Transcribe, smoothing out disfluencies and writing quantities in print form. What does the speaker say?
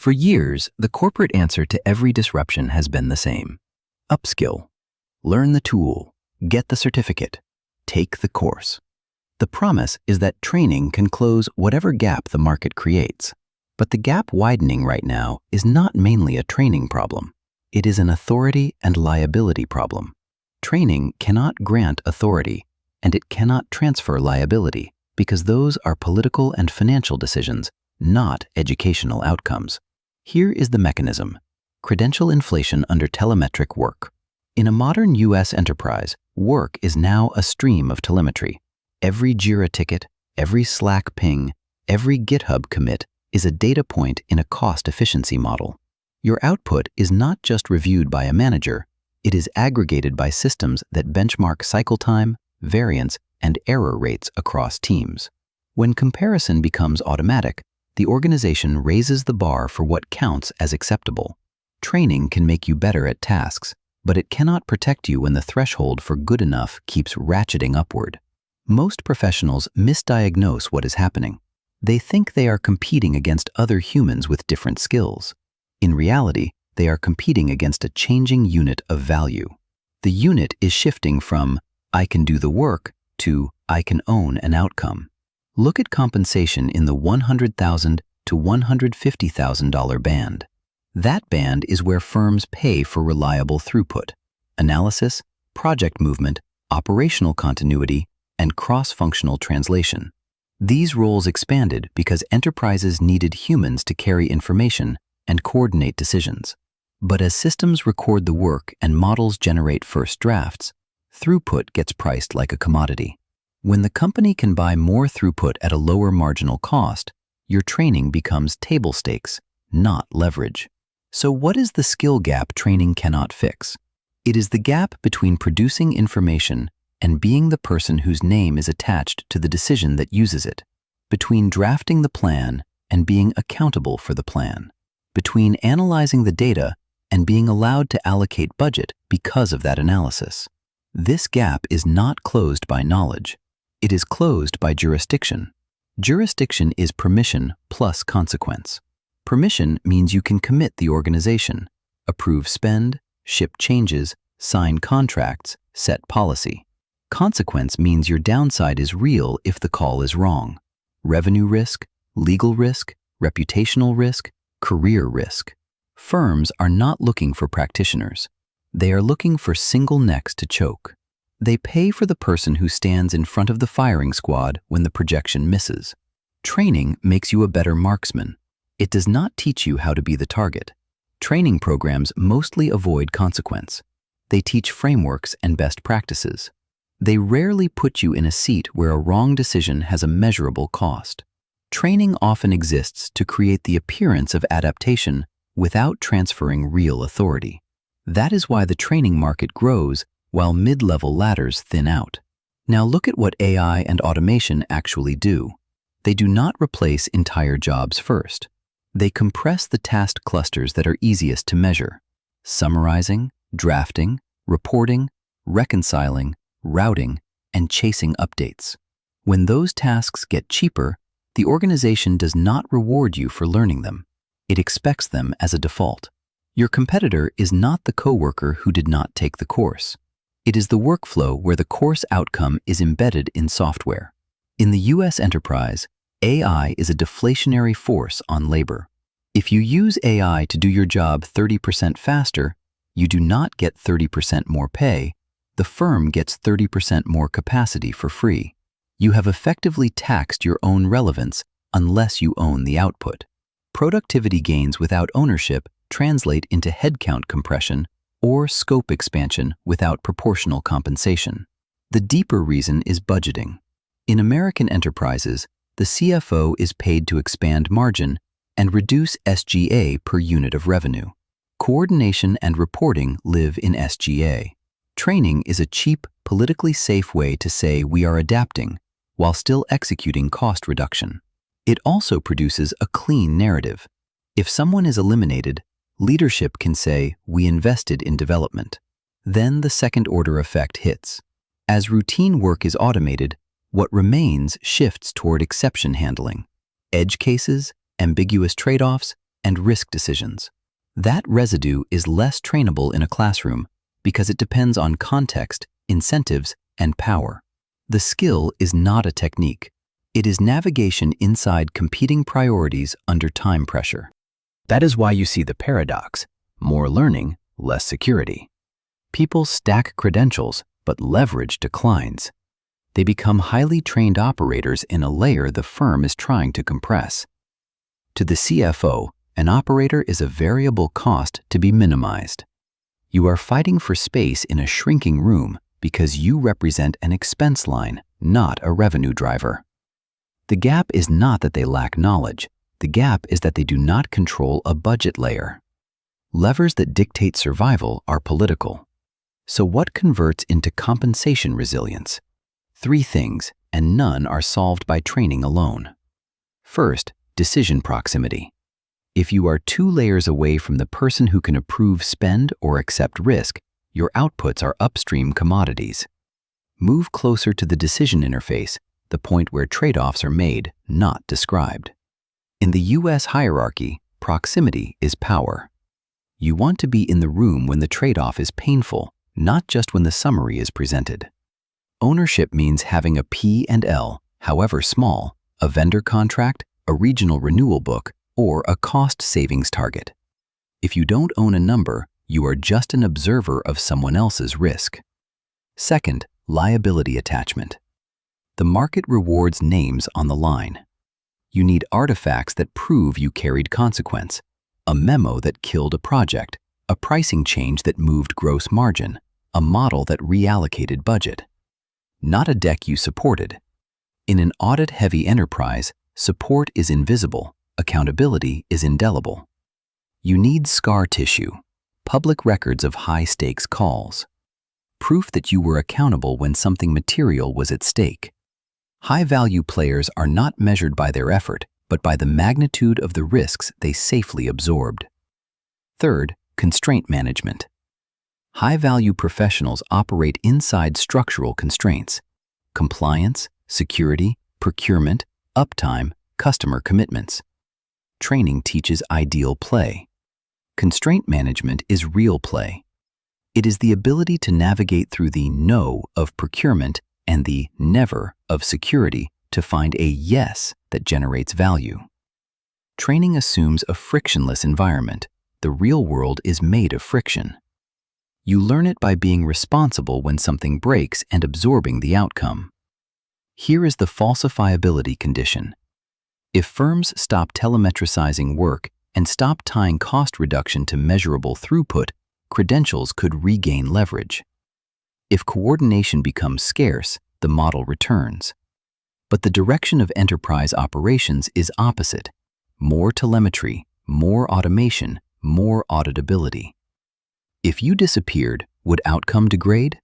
For years, the corporate answer to every disruption has been the same. Upskill. Learn the tool. Get the certificate. Take the course. The promise is that training can close whatever gap the market creates. But the gap widening right now is not mainly a training problem. It is an authority and liability problem. Training cannot grant authority, and it cannot transfer liability, because those are political and financial decisions, not educational outcomes. Here is the mechanism: credential inflation under telemetric work. In a modern U.S. enterprise, work is now a stream of telemetry. Every Jira ticket, every Slack ping, every GitHub commit is a data point in a cost efficiency model. Your output is not just reviewed by a manager, it is aggregated by systems that benchmark cycle time, variance, and error rates across teams. When comparison becomes automatic, the organization raises the bar for what counts as acceptable. Training can make you better at tasks, but it cannot protect you when the threshold for good enough keeps ratcheting upward. Most professionals misdiagnose what is happening. They think they are competing against other humans with different skills. In reality, they are competing against a changing unit of value. The unit is shifting from "I can do the work" to "I can own an outcome." Look at compensation in the $100,000 to $150,000 band. That band is where firms pay for reliable throughput, analysis, project movement, operational continuity, and cross-functional translation. These roles expanded because enterprises needed humans to carry information and coordinate decisions. But as systems record the work and models generate first drafts, throughput gets priced like a commodity. When the company can buy more throughput at a lower marginal cost, your training becomes table stakes, not leverage. So what is the skill gap training cannot fix? It is the gap between producing information and being the person whose name is attached to the decision that uses it, between drafting the plan and being accountable for the plan, between analyzing the data and being allowed to allocate budget because of that analysis. This gap is not closed by knowledge. It is closed by jurisdiction. Jurisdiction is permission plus consequence. Permission means you can commit the organization, approve spend, ship changes, sign contracts, set policy. Consequence means your downside is real if the call is wrong. Revenue risk, legal risk, reputational risk, career risk. Firms are not looking for practitioners. They are looking for single necks to choke. They pay for the person who stands in front of the firing squad when the projection misses. Training makes you a better marksman. It does not teach you how to be the target. Training programs mostly avoid consequence. They teach frameworks and best practices. They rarely put you in a seat where a wrong decision has a measurable cost. Training often exists to create the appearance of adaptation without transferring real authority. That is why the training market grows while mid-level ladders thin out. Now look at what AI and automation actually do. They do not replace entire jobs first. They compress the task clusters that are easiest to measure: summarizing, drafting, reporting, reconciling, routing, and chasing updates. When those tasks get cheaper, the organization does not reward you for learning them. It expects them as a default. Your competitor is not the coworker who did not take the course. It is the workflow where the course outcome is embedded in software. In the U.S. enterprise, AI is a deflationary force on labor. If you use AI to do your job 30% faster, you do not get 30% more pay. The firm gets 30% more capacity for free. You have effectively taxed your own relevance unless you own the output. Productivity gains without ownership translate into headcount compression or scope expansion without proportional compensation. The deeper reason is budgeting. In American enterprises, the CFO is paid to expand margin and reduce SG&A per unit of revenue. Coordination and reporting live in SG&A. Training is a cheap, politically safe way to say we are adapting while still executing cost reduction. It also produces a clean narrative. If someone is eliminated, leadership can say, "We invested in development." Then the second-order effect hits. As routine work is automated, what remains shifts toward exception handling. Edge cases, ambiguous trade-offs, and risk decisions. That residue is less trainable in a classroom because it depends on context, incentives, and power. The skill is not a technique. It is navigation inside competing priorities under time pressure. That is why you see the paradox: more learning, less security. People stack credentials, but leverage declines. They become highly trained operators in a layer the firm is trying to compress. To the CFO, an operator is a variable cost to be minimized. You are fighting for space in a shrinking room because you represent an expense line, not a revenue driver. The gap is not that they lack knowledge. The gap is that they do not control a budget layer. Levers that dictate survival are political. So what converts into compensation resilience? 3 things, and none are solved by training alone. First, decision proximity. If you are 2 layers away from the person who can approve spend or accept risk, your outputs are upstream commodities. Move closer to the decision interface, the point where trade-offs are made, not described. In the US hierarchy, proximity is power. You want to be in the room when the trade-off is painful, not just when the summary is presented. Ownership means having a P&L, however small, a vendor contract, a regional renewal book, or a cost savings target. If you don't own a number, you are just an observer of someone else's risk. Second, liability attachment. The market rewards names on the line. You need artifacts that prove you carried consequence, a memo that killed a project, a pricing change that moved gross margin, a model that reallocated budget. Not a deck you supported. In an audit-heavy enterprise, support is invisible, accountability is indelible. You need scar tissue, public records of high-stakes calls, proof that you were accountable when something material was at stake. High-value players are not measured by their effort, but by the magnitude of the risks they safely absorbed. Third, constraint management. High-value professionals operate inside structural constraints: compliance, security, procurement, uptime, customer commitments. Training teaches ideal play. Constraint management is real play. It is the ability to navigate through the no of procurement and the never of security to find a yes that generates value. Training assumes a frictionless environment. The real world is made of friction. You learn it by being responsible when something breaks and absorbing the outcome. Here is the falsifiability condition. If firms stop telemetricizing work and stop tying cost reduction to measurable throughput, credentials could regain leverage. If coordination becomes scarce, the model returns. But the direction of enterprise operations is opposite: more telemetry, more automation, more auditability. If you disappeared, would outcome degrade?